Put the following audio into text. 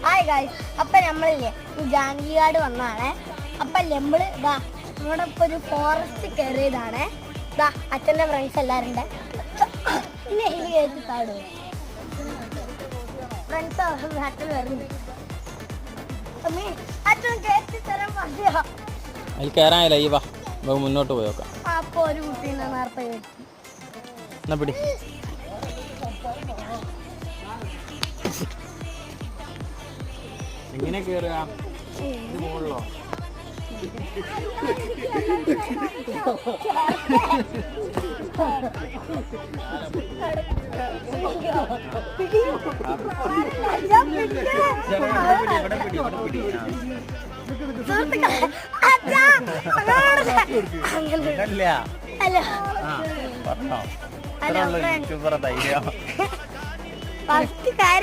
Hi guys, അപ്പൊ നമ്മളില്ലേ ജാനകികാട് വന്നാണേ. അപ്പൊ നമ്മള് ഇതാ ഇവിടെ ഇപ്പൊ ഒരു ഫോറസ്റ്റ് കയറിയതാണേ. ഇതാ അച്ഛൻ്റെ ഫ്രണ്ട്സ് എല്ലാവരും ഉണ്ട്. പിന്നെ ഇത് കയറ്റി താടും ഫ്രണ്ട്സ് നാട്ടിൽ വരുന്നുണ്ട്. അച്ഛൻ കയറ്റി തരാൻ മതിയോ? അതിൽ കയറാനില്ല. ഈ വാ മുന്നോട്ട് പോയി നോക്കാം. അപ്പൊ ഒരു കുട്ടീനെ നേരത്തെ എന്നാ പിടി. എങ്ങനെ കേറുക? മുകളിലോ? ഫസ്റ്റ് കാര്യം